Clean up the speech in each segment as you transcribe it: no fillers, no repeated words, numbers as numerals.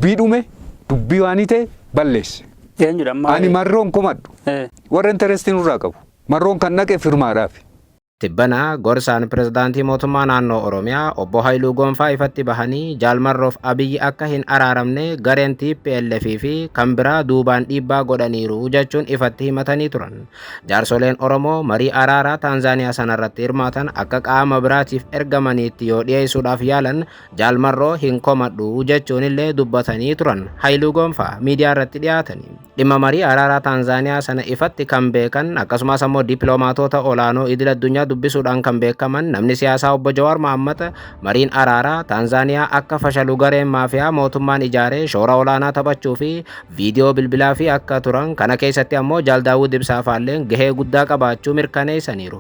Biidhume dubbii waanite balleesse. Ani marroon komadhu. Warra interestiin irraa qabu. Marroon kan naqe firmaadhaaf. Tibbana gorsaan pirezidaantii mootummaa naannoo Oromiyaa obbo Haayiluu Gonfaa ifatti bahanii Jaalmarroof Abiyyi akka hin araaramne gareen TPLF fi kan biraa duubaan dhiibbaa godhaniiru jechuun ifatti himatanii turan. Jaarsoleen Oromoo marii araaraa Taanzaaniyaa sanarratti hirmaatan akka qaama biraatiif ergamaniitti yoo dhiyeessuudhaaf yaalan Jaalmarroo hin komadhu jechuun illee dubbatanii turan. Haayiluu Gonfaa miidiyaa irratti dhiyaatanii dhimma marii araaraa Taanzaaniyaa sana ifatti kan beekan akkasumas ammoo dippiloomaatota olaanoo idil addunyaa dubbisuudhaan kan beekaman namni siyaasaa obbo Jawaar Mohaammed mariin araaraa Taanzaaniyaa akka fashalu gareen maafiyaa mootummaan ijaaree shoora olaanaa taphachuu fi viidiyoo bilbilaa fi akka turan kana keessatti ammoo Jaal Daawud Ibsaa faalleen gahee guddaa qabaachuu mirkaneessaniiru.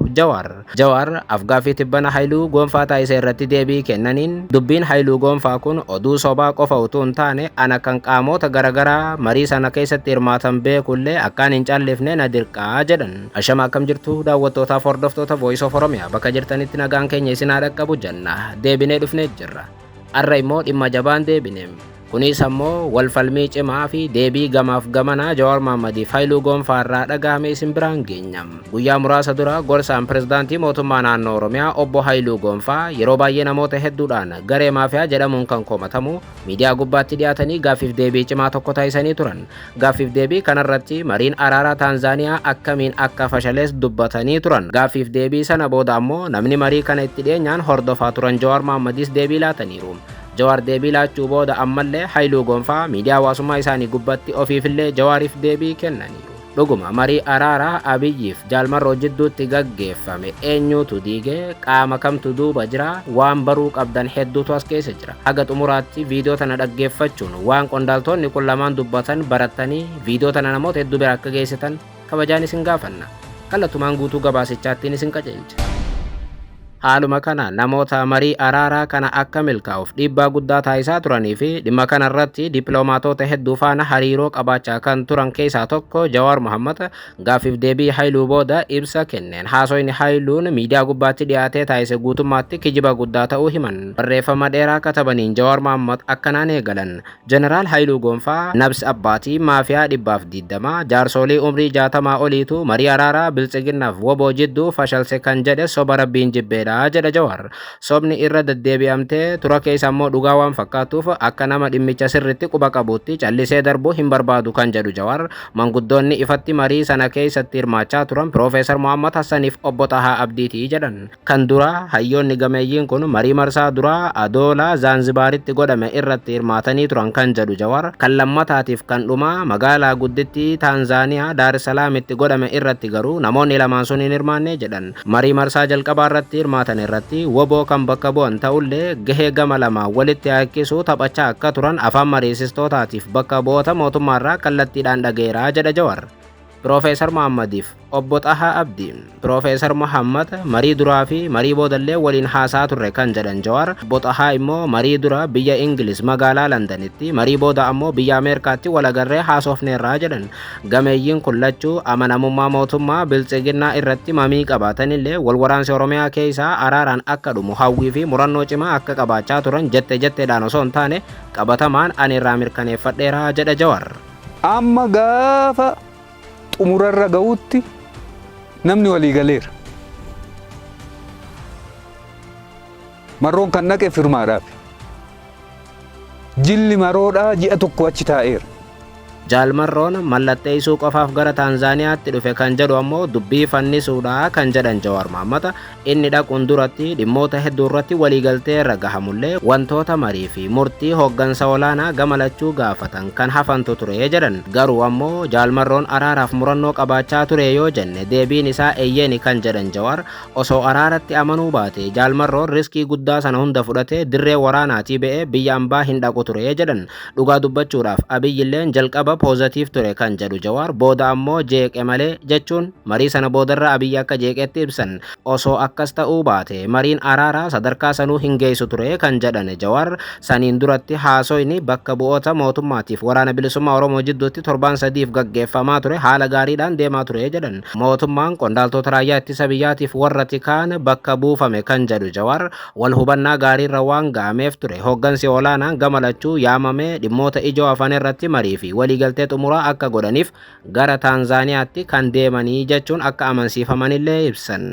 Jawaar afgaaffii tibbana Haayiluu Gonfaa taasise irratti deebii kennaniin dubbiin Haayiluu Gonfaa kun oduu sobaa qofa utuu hin taane ana kan qaamota garaagaraa marii sana keessatti hirmaatan beekullee akkaan hin callifne na dirqaa jedhan. Ashama akkam jirtu daawwattootaaf hordoftoota Voice of Oromiyaa bakka jirtanitti nagaan keenya isin haa dhaqqabu jenna. Deebinee dhufnee jirra. Har'a immoo dhimma jabaan deebine. Kunis ammoo wal falmii cimaa fi deebii gamaaf gamanaa Jawaar Mohammediif Haayiluu Gonfaa irraa dhagahame isin biraan geenya. Guyyaa muraasa dura gorsaan pirezidaantii mootummaa naannoo Oromiyaa obbo Haayiluu Gonfaa yeroo baay'ee namoota hedduudhaan garee maafiyaa jedhamuun kan komatamu miidiyaa gubbaatti dhiyaatanii gaaffiif deebii cimaa tokko taasisanii turan. Gaaffiif deebii kanarratti mariin araaraa Taanzaaniyaa akkamiin akka fashalees dubbatanii turan. Gaaffiif deebii sana booda ammoo namni marii kana itti dhiyeenyaan hordofaa turan Jawaar Mohammedis deebii laataniiru. Jawaar deebii laachuu booda ammallee Haayiluu Gonfaa miidiyaa hawaasummaa isaanii gubbatti ofiifillee Jawaariif deebii kennaniiru. Dhuguma marii araaraa Abiyyiif Jaalmarroo jidduutti gaggeeffame eenyutu diigee qaama kamtu duuba jira waan baruu qabdan hedduutu as keessa jira. Haga xumuraatti viidiyoo tana dhaggeeffachuun waan qondaaltonni kun lamaan dubbatan barattanii viidiyoo tana namoota hedduu bira akka geessitan kabajaan isin gaafanna. Kallattumaan guutuu gabaasichaattiin isin qajeelcha. Haaluma kana namoota marii araaraa kana akka milkaa'uuf dhiibbaa guddaa taasisaa turanii fi dhimma kanarratti dippiloomaatota hedduu faana hariiroo qabaachaa kan turan keessaa tokko Jawaar Mohaammed gaaffiif deebii Haayiluu booda ibsa kenneen haasoyni Haayiluun miidiyaa gubbaatti dhiyaatee taasise guutummaatti kijiba guddaa ta'uu himan. Barreeffama dheeraa katabaniin Jawaar Mohaammed akkanaan eegalan. Jeneraal Haayiluu Gonfaa nabsi abbaatii maafiyaa 120 jaarsolii umrii 60 oliitu marii araaraa biltsiginnaaf woboo jidduu fashalse kan jedhe soba rabbiin jibbeedha jedha Jawaar. Sobni irra deddeebi'amtee tura keessa ammoo dhugaa waan fakkaatuuf akka nama dhimmicha sirritti quba qabuutti callisee darbuu hin barbaadu kan jedhu Jawaar. Manguddoonni ifatti marii sana keessatti hirmaachaa turan Piroofeesar Mohammad Hassaniif obbo Tahaa Abdiitii jedhan. Kan dura hayyoonni gameeyyiin kun marii marsaa duraa Adoolaa Zaanzibaaritti godhame irratti hirmaatanii turan kan jedhu Jawaar. Kan lammataatiif kan dhumaa magaalaa guddittii Taanzaaniyaa Daar es Salaamitti godhame irratti garuu namoonni lamaan sun hin hirmaanne jedhan. Marii marsaa jalqabaa irratti hirmaatan irratti woboo kan bakka bu'an ta'ullee gahee gama lamaa walitti harkisuu taphachaa akka turan afaan mariisistootaatiif bakka bu'oota mootummaarraa kallattiidhaan dhageeraa jedha Jawaar. Piroofeesar Mohammediif obbo Tahaa Abdii. Piroofeesar Mohammad marii duraa fi marii boodallee waliin haasaa turre kan jedhan Jawaar. Obbo Tahaa immoo marii dura biyya Ingiliz magaalaa Londanitti marii booda ammoo biyya Ameerikaatti walagarree haasofneerraa jedhan. Gameeyyiin kun lachuu amanamummaa mootummaa biltsiginnaa irratti mamii qabaatanillee walwaraansi Oromiyaa keessaa araaraan akka dhumu hawwii fi murannoo cimaa akka qabaachaa turan jetteedhaan osoo hin taane qabatamaan ani irraa mirkaneeffadheeraa jedha Jawaar. Amma gaafa xumurarra ga'utti namni walii galeera. Marroon kan naqe firmaadhaaf. Jilli maroodhaa ji'a tokko achi taa'eera. Jaalmarroon mallatteessuu qofaaf gara Taanzaaniyaatti dhufe kan jedhu ammoo dubbii fannisuudha kan jedhan Jawaar Mohaammed. Inni dhaquun duratti dhimmoota hedduu irratti waliigaltee irra gahamullee wantoota marii fi murtii hooggansa olaanaa gamalachuu gaafatan kan hafantu ture jedhan. Garuu ammoo Jaalmarroon araaraaf murannoo qabaachaa ture yoo jenne deebiin isaa eeyyeeni kan jedhan Jawaar. Osoo araaratti amanuu baate Jaalmarroon riskii guddaa sana hunda fudhatee dirree waraanaatii ba'ee biyya ambaa hin dhaqu ture jedhan. Dhugaa dubbachuudhaaf Abiyyilleen jalqaba dura positive ture kan jedhu Jawaar booda ammoo jeeqe malee jechuun marii sana boodarra Abiyyi akka jeeqetti ibsan. Osoo akkas ta'uu baate mariin araaraa sadarkaa sanuu hin geessu ture kan jedhan Jawaar saniin duratti haasoyni bakka bu'oota mootummaatiif waraana bilisummaa Oromoo jidduutti torban sadiif gaggeeffamaa ture haala gaariidhaan deemaa ture jedhan. Mootummaan qondaaltota raayyaa ittisa biyyaatiif warra tikaan bakka buufame kan jedhu Jawaar wal hubannaa gaariirra waan ga'ameef ture. Hooggansi olaanaan gama lachuu yaamamee dhimmoota ijoo hafan irratti marii fi waliigaltee xumuraa akka godhaniif gara Taanzaaniyaatti kan deemanii jechuun akka amansiifamanillee ibsan.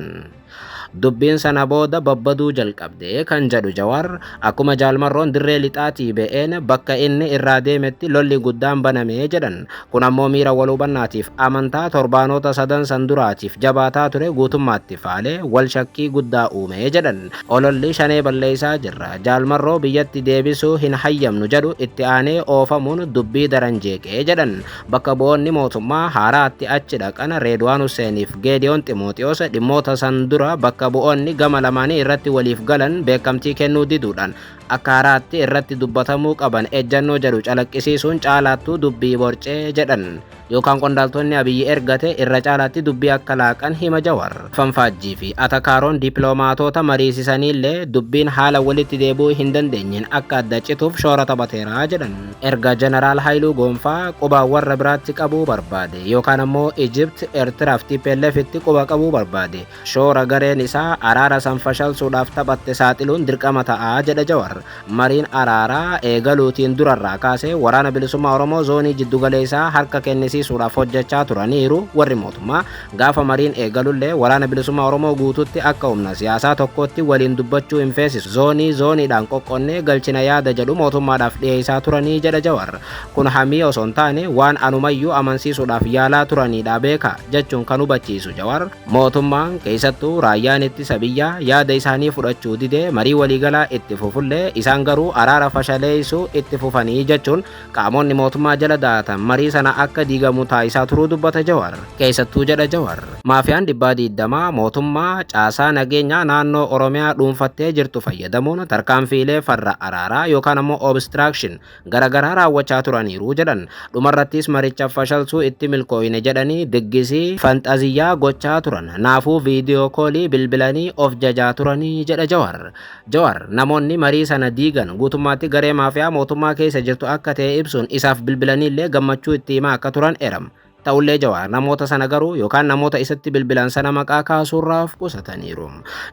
Dubbiin sana booda babbaduu jalqabde kan jedhu Jawaar akkuma Jaalmarroon dirree lixaatii ba'een bakka inni irraa deemetti lolli guddaan banamee jedhan. Kun ammoo miira wal hubannaatiif amantaa torbaanota sadan san duraatiif jabaataa ture guutummaatti faalee wal shakkii guddaa uumee jedhan. Ololli shanee balleessaa jirra Jaalmarroo biyyatti deebisuu hin hayyamnu jedhu itti aanee oofamuun dubbii daran jeeqee jedhan. Bakka bu'oonni mootummaa haaraatti achi dhaqan Reedwaan Huseeniif Geediyoon Ximooxiyoos dhimmoota san dura bakka bu'oonni gama lamaanii irratti waliif galan beekamtii kennuu diduudhaan akka haaraatti irratti dubbatamuu qaban ejjannoo jedhu calaqqisiisuun caalaattuu dubbii borcee jedhan. Yookaan qondaaltonni Abiyyi ergate irra caalaatti dubbii akka laaqan hima Jawaar. Fanfaajjii fi atakaaroon dippiloomaatota mariisisanillee dubbiin haala walitti deebi'uu hin dandeenyeen akka adda cituuf shoora taphateera jedhan. Erga Jeneraal Haayiluu Goonfaa quba warra biraatti qabuu barbaade yookaan ammoo Ijipt Eertiraaf TPLFitti quba qabuu barbaade shoora gareen isaa araara san fashalsuudhaaf taphatte saaxiluun dirqama ta'aa jedha Jawaar. Mariin araaraa eegaluutiin durarraa kaasee waraana bilisummaa Oromoo zoonii jiddugaleessaa harka kennisiisuudhaaf hojjechaa turaniiru warri mootummaa gaafa mariin eegalullee waraana bilisummaa Oromoo guututti akka humna siyaasaa tokkotti waliin dubbachuu hin feesisu zooniidhaan qoqqonnee galchina yaada jedhu mootummaadhaaf dhiyeessaa turanii jedha Jawaar. Kun hamii osoo hin taane waan anumayyuu amansiisuudhaaf yaalaa turanidha beeka jechuun kan hubachiisu Jawaar. Mootummaan keessattuu raayyaan ittisa biyyaa yaada isaanii fudhachuu didee marii waliigalaa itti fufullee isaan garuu araara fashaleessuu itti fufanii jechuun qaamonni mootummaa jala daatan marii sana akka diigamu taasisaa turuu dubbata Jawaar. Keessattuu jedha Jawaar maafiyaan 120 mootummaa caasaa nageenyaa naannoo Oromiyaa dhuunfattee jirtu fayyadamuun tarkaanfiilee farra araaraa yookaan ammoo obstruction garagaraa raawwachaa turaniiru jedhan. Dhumarrattis maricha fashalsuu itti milkooyne jedhanii diggisii fanxaziyyaa gochaa turan. Naafuu viidiyoo koolii bilbilanii of jajaa turanii jedha Jawaar. Jawaar namoonni marii sana diigan guutummaatti garee maafiyaa mootummaa keessa jirtu akka ta'e ibsuun isaaf bilbilanillee gammachuu itti himaa akka turan eeram. Ta'ullee Jawaar namoota sana garuu yookaan namoota isatti bilbilan sana maqaa kaasuurraaf qusataniiru.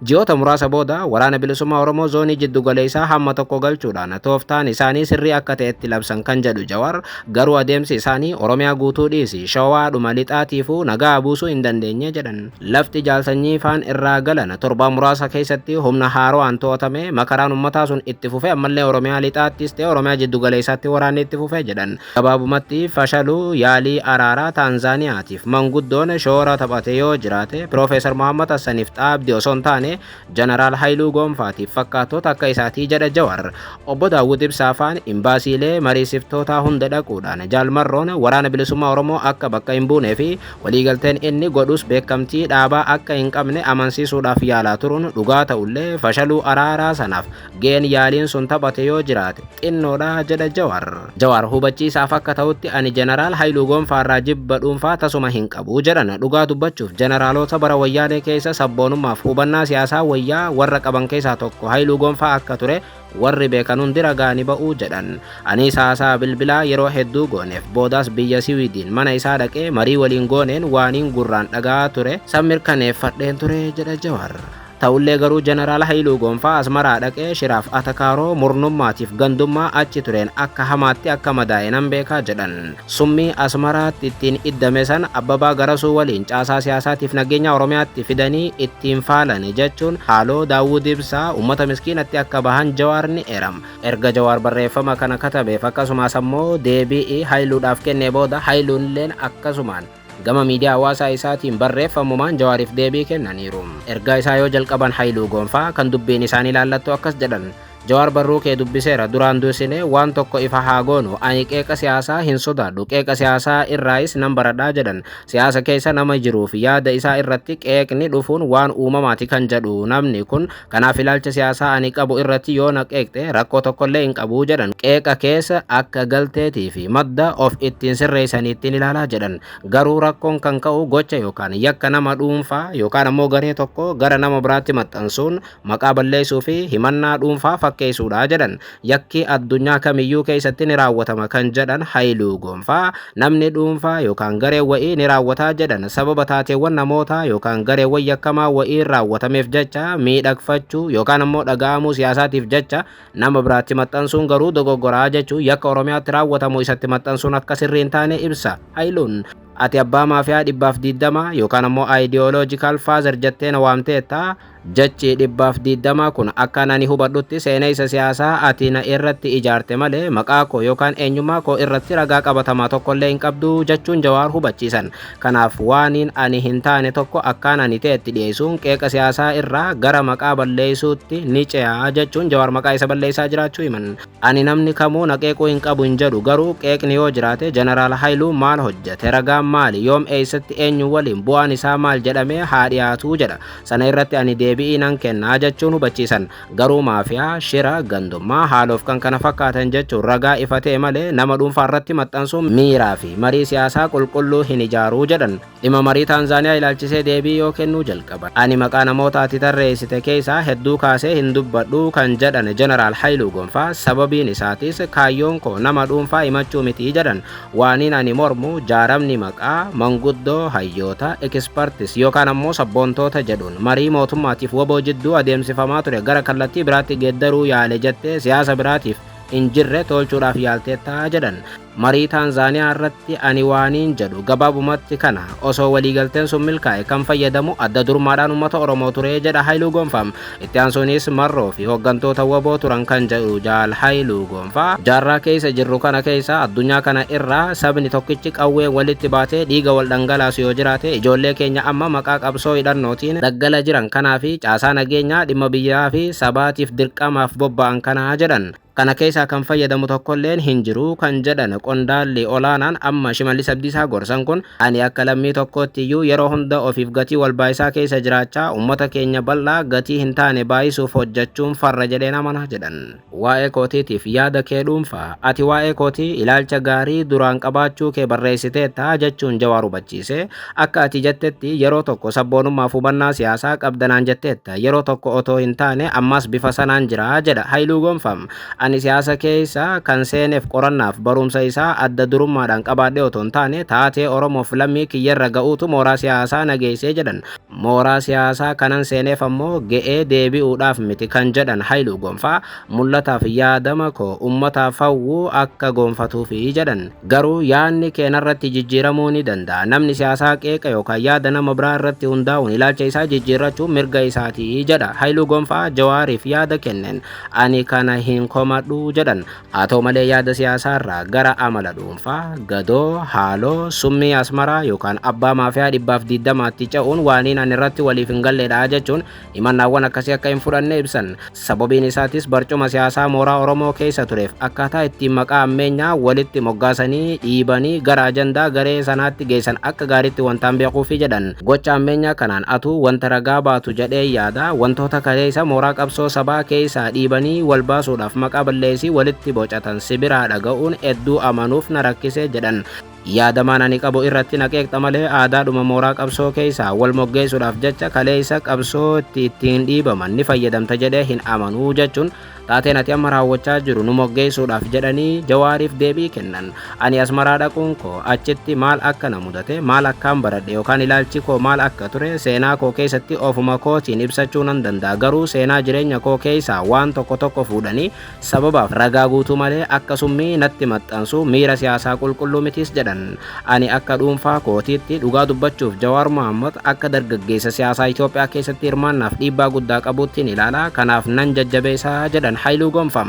Ji'oota muraasa booda waraana bilisummaa Oromoo zoonii jiddugaleessaa hamma tokko galchuudhaan tooftaan isaanii sirrii akka ta'etti labsan kan jedhu Jawaar garuu adeemsi isaanii Oromiyaa guutuu dhiisi shawaadhuma lixaatiifuu nagaa buusuu hin dandeenye jedhan. Lafti jaalsanyii faan irraa galan torbaan muraasa keessatti humna haaraan to'atame makaraan uummataa sun itti fufee ammallee Oromiyaa lixaattis ta'e Oromiyaa jiddugaleessaatti waraanni itti fufee jedhan. Gabaabumatti fashaluu yaalii araaraa Taanzaaniyaatiif manguddoon shoora taphate yoo jiraate Profeesar Muhammad Hassaniif dhaabdi osoo hin taane Jeneraal Haayiluu Goonfaatiif fakkaattoota akka isaatii jedha Jawaar. Obbo Daawud Ibsaa faan imbaasiilee mariisiftootaa hunda dhaquudhaan Jaalmarroon waraana bilisummaa Oromoo akka bakka hin buunee fi waliigalteen inni godhus beekamtii dhaabaa akka hin qabne amansiisuudhaaf yaalaa turuun dhugaa ta'ullee fashaluu araaraa sanaaf geen yaaliin sun taphate yoo jiraate xinnoodha jedha Jawaar. Jawaar hubachiisaaf akka ta'utti ani Jeneraal Haayiluu Goonfaarraa dhuunfaa tasuma hin qabu jedhan. Dhugaa dubbachuuf jeneraalota bara wayyaanee keessa sabboonummaaf hubannaa siyaasaa wayyaa warra qaban keessaa tokko Haayiluu Goonfaa akka ture warri beekan hundi ragaanii ba'uu jedhan. Anis haasaa bilbilaa yeroo hedduu gooneef boodaas biyya Siwiidiin mana isaa dhaqee marii waliin gooneen waaniin gurraan dhagaa ture san mirkaneeffadheen ture jedha Jawaar. Ta'ullee garuu Jeneraal Haayiluu Goonfaa Asmaraa dhaqee shiraaf atakaaroo murnummaatiif gandummaa achi tureen akka hamaatti akka madaa'e nan beekaa jedhan. Summii Asmaraatti ittiin iddame san Abbabaa Garasuu waliin caasaa siyaasaatiif nageenya Oromiyaatti fidanii ittiin faalan jechuun haaloo Daawud Ibsaa uummata miskiinatti akka bahan Jawaar ni eeram. Erga Jawaar barreeffama kana katabeef akkasumas ammoo deebii Haayiluudhaaf kennee booda Haayiluunilleen akkasumaan gama miidiyaa hawaasaa isaatiin barreeffamumaan Jawaariif deebii kennaniiru. Ergaa isaa yoo jalqaban Haayiluu Goonfaa kan dubbiin isaanii ilaallattu akkas jedhan. Jawaar barruu kee dubbiseera duraan dursine waan tokko ifa haa goonu ani qeeqa siyaasaa hin sodaadhu qeeqa siyaasaa irraayis nan baradhaa jedhan siyaasa keessa nama jiruuf yaada isaa irratti qeeqni dhufuun waan uumamaati kan jedhu namni kun kanaaf ilaalcha siyaasaa ani qabu irratti yoo na qeeqte rakkoo tokkollee hin qabu jedhan qeeqa keessa akka galteetii fi madda of ittiin sirreessaniittiin ilaalaa jedhan garuu rakkoon kan ka'u gocha yookaan yakka nama dhuunfaa yookaan ammoo garee tokko gara nama biraatti maxxansuun maqaa balleessuu fi himannaa dhuunfaa fakkeessuudha jedhan yakki addunyaa kamiyyuu keessatti ni raawwatama kan jedhan Haayiluu Gonfaa namni dhuunfaa yookaan garee wa'ii ni raawwataa jedhan sababa taateewwan namootaa yookaan gareewwan yakkamaa wa'ii raawwatameef jecha miidhagfachuu yookaan ammoo dhaga'amuu siyaasaatiif jecha nama biraatti maxxansuun garuu dogoggoraa jechuu yakka Oromiyaatti raawwatamu isatti maxxansuun akka sirrii hin taane ibsa. Haayiluun ati abbaa maafiyaa 220 yookaan ammoo ideological father jettee na waamteetta jechi 220 kun akka ani hubadhutti seenaa isa siyaasaa ati na irratti ijaarte malee maqaa koo yookaan eenyummaa koo irratti ragaa qabatamaa tokkollee hin qabdu jechuun Jawaar hubachiisan. Kanaaf waaniin ani hin taane tokko akkaan ani ta'etti dhiyeessuun qeeqa siyaasaa irraa gara maqaa balleessuutti ni ce'aa jechuun Jawaar maqaa isa balleessaa jiraachuu himan. Ani namni kamuu na qeequu hin qabu hin jedhu garuu qeeqni yoo jiraate Jeneraal Haayiluu maal hojjete ragaan maali yoom eessatti eenyu waliin bu'aan isaa maal jedhamee haa dhiyaatu jedha. Sana irratti ani deebii nan kennaa jechuun hubachiisan garuu maafiyaa shira gandummaa haaloof kan kana fakkaatan jechuun ragaa ifatee malee nama dhuunfaa irratti maxxansuun miiraa fi marii siyaasaa qulqulluu hin ijaaruu jedhan. Dhimma marii Taanzaaniyaa ilaalchisee deebii yoo kennuu jalqaban ani maqaa namoota ati tarreessite keessaa hedduu kaasee hin dubbadhu kan jedhan Jeneraal Haayiluu Gonfaa sababiin isaatis kaayyoon koo nama dhuunfaa himachuu miti jedhan waaniin ani mormu jaaramni maqaa manguddoo hayyoota ekspertis yookaan ammoo sabboontoota jedhuun marii mootummaatiif waboo jidduu adeemsifamaa ture gara kallattii biraatti geeddaruu yaale jettee siyaasa biraatiif hin jirre tolchuudhaaf yaalteettaa jedhan. Marii Taanzaaniyaa irratti ani waaniin jedhu gabaabumatti kana osoo waliigalteen sun milkaa'e kan fayyadamu adda durummaadhaan uummata Oromoo ture jedha Haayiluu Gonfaa. Itti aansuunis marroo fi hooggantoota waboo turan kan jedhu Jaal Haayiluu Gonfaa jaarraa keessa jirru kana keessa addunyaa kana irraa sabni tokkichi qawwee walitti baatee dhiiga wal dhangalaasu yoo jiraate ijoollee keenya amma maqaa qabsoo hidhannootiin daggala jiran kanaa fi caasaa nageenyaa dhimma biyyaa fi sabaatiif dirqamaaf bobba'an kanaa jedhan. Kana keessaa kan fayyadamu tokkolleen hin jiru kan jedhan qondaalli olaanaan amma Shimallis Abdiisaa gorsan kun ani akka lammii tokkootti iyyuu yeroo hunda ofiif gatii wal baayisaa keessa jiraachaa uummata keenya bal'aa gatii hin taane baayisuuf hojjechuun farra jedheen amana jedhan. Waa'ee kootiitiif yaada kee dhuunfaa ati waa'ee kootii ilaalcha gaarii duraan qabaachuu kee barreessiteetta jechuun Jawaar hubachiise akka ati jettetti yeroo tokko sabboonummaaf hubannaa siyaasaa qabdanaan jetteetta yeroo tokko otoo hin taane ammas bifa sanaan jira jedha Haayiluu Gonfaa. Ani siyaasa keessa kan seeneef qorannaaf barumsa isaa adda durummaadhaan qabaadhee otoo hin taane taatee Oromoof lammii kiyyarra ga'uutu mooraa siyaasaa nageessee jedhan. Mooraa siyaasaa kanan seeneef ammoo ga'ee deebi'uudhaaf miti kan jedhan Haayiluu Gonfaa mul'ataaf yaadama koo uummataaf hawwuu akka gonfatuufi jedhan. Garuu yaadni keenarratti jijjiiramuu ni danda'a. Namni siyaasaa qeeqa yookaan yaada nama biraa irratti hundaa'uun ilaalcha isaa jijjiirrachuun mirga isaatii jedha Haayiluu Gonfaa Jawaariif yaada kenneen. Ani kana hin komadhu jedhan. Haa ta'u malee yaada siyaasaarraa gara amala dhuunfaa gadoo haaloo summii asmaraa yookaan abbaa maafiyaa 220tti ce'uun waaniin ani irratti waliif hin galleedha jechuun himannaawwan akkasii akka hin fudhanne ibsan. Sababiin isaatis barcuma siyaasaa mooraa Oromoo keessa tureef akkaataa ittiin maqaa ammeenyaa walitti moggaasanii dhiibanii gara ajandaa garee sanaatti geessan akka gaariitti wantaan beekuufi jedhan. Gocha ammeenyaa kanaan atuu wanta ragaa baatu jedhee yaada wantoota kaleessa mooraa qabsoo sabaa keessaa dhiibanii wal baasuudhaaf maqaa balleessii walitti bocatan sibiraa dhaga'uun hedduu amanuuf na rakkisee jedhan. Yaadamaan ani qabu irratti na qeeqxa malee aadaadhuma mooraa qabsoo keessaa wal moggeessuudhaaf jecha kaleessa qabsoo ittiin dhiibaman ni fayyadamta jedhee hin amanuu jechuun taateen ati amma raawwachaa jiru nu moggeessuudhaaf jedhanii Jawaariif deebii kennan. Ani asmaraa dhaquun koo achitti maal akka na mudate maal akkaan baradhe yookaan ilaalchi koo maal akka ture seenaa koo keessatti ofuma kootiin ibsachuu nan danda'a. Garuu seenaa jireenya koo keessaa waan tokko tokko fuudhanii sababaaf ragaa guutuu malee akkasummii natti maxxansu miira siyaasaa qulqulluu mitis jedhan. Ani akka dhuunfaa kootiitti dhugaa dubbachuuf Jawaar Mohaammed akka dargaggeessa siyaasaa Itoophiyaa keessatti hirmaannaaf dhiibbaa guddaa qabuuttiin ilaala. Kanaaf nan jajjabeessaa jedhan Haayiluu Gonfaa.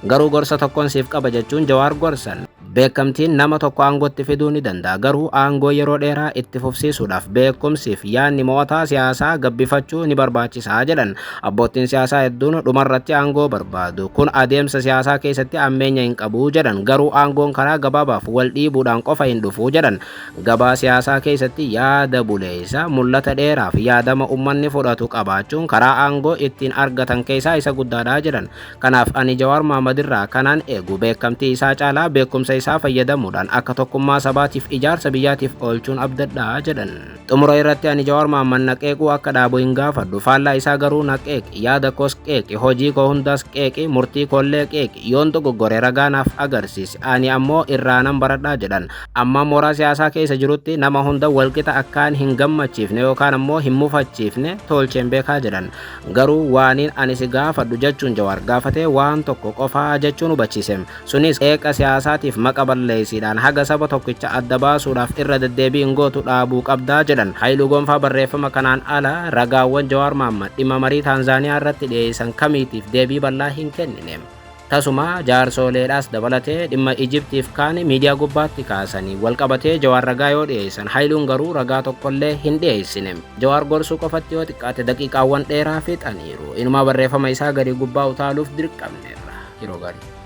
Garuu gorsa tokkoon siif qaba jechuun Jawaar gorsan. beekamtiin nama tokko aangootti fiduu ni danda'a. Garuu aangoo yeroo dheeraa itti fufsiisuudhaaf beekumsiif yaadni mo'ataa siyaasaa gabbifachuu ni barbaachisaa jedhan. Abbootiin siyaasaa hedduun dhumarratti aangoo barbaadu. Kun adeemsa siyaasaa keessatti ammeenya hin qabu jedhan. Garuu aangoon karaa gabaabaaf wal dhiibuudhaan qofa hin dhufu jedhan. Gabaa siyaasaa keessatti yaada buleessa mul'ata dheeraaf yaadama uummanni fudhatu qabaachuun karaa aangoo ittiin argatan keessaa isa guddaadha jedhan. Kanaaf ani Jawaar Mohaammed irraa kanaan eegu beekamtii isaa caalaa beekumsa isaa fayyadamuudhaan akka tokkummaa sabaatiif ijaarsa biyyaatiif oolchuun abdadhaa jedhan. Xumura irratti ani Jawaar Mohaammed naqeequu akka dhaabu hin gaafadhu. Faallaa isaa garuu naqeeqi, yaada koos qeeqi, hojii koo hundas qeeqi, murtii koollee qeeqi, yoon dogoggore ragaanaaf agarsiisi, ani ammoo irraa nan baradhaa jedhan. Amma mooraa siyaasaa keessa jirutti nama hunda walqixa akkaan hin gammachiifne yookaan ammoo hin mufachiifne tolcheen beekaa jedhan. Garuu waaniin ani si gaafadhu jechuun Jawaar gaafatee waan tokko qofaa jechuun hubachiise. Sunis qeeqa siyaasaatiif maqa balleessiidhaan haga saba tokkicha adda baasuudhaaf irra deddeebiin gootu dhaabuu qabdaa jedhan. Haayiluu Gonfaa barreeffama kanaan ala ragaawwan Jawaar Mohaammed dhimma marii Taanzaaniyaa irratti dhiyeessan kamiitiif deebii bal'aa hin kennine. Tasuma jaarsoleedhaas dabalatee dhimma Ijiptiif kaan miidiyaa gubbaatti kaasanii walqabatee Jawaar ragaa yoo dhiyeessan Haayiluun garuu ragaa tokkollee hin dhiyeessine. Jawaar gorsuu qofatti yoo xiqqaate daqiiqaawwan dheeraa fixaniiru. Inuma barreeffama isaa gadi gubbaa utaaluuf dirqamneerra. Yeroo gaarii.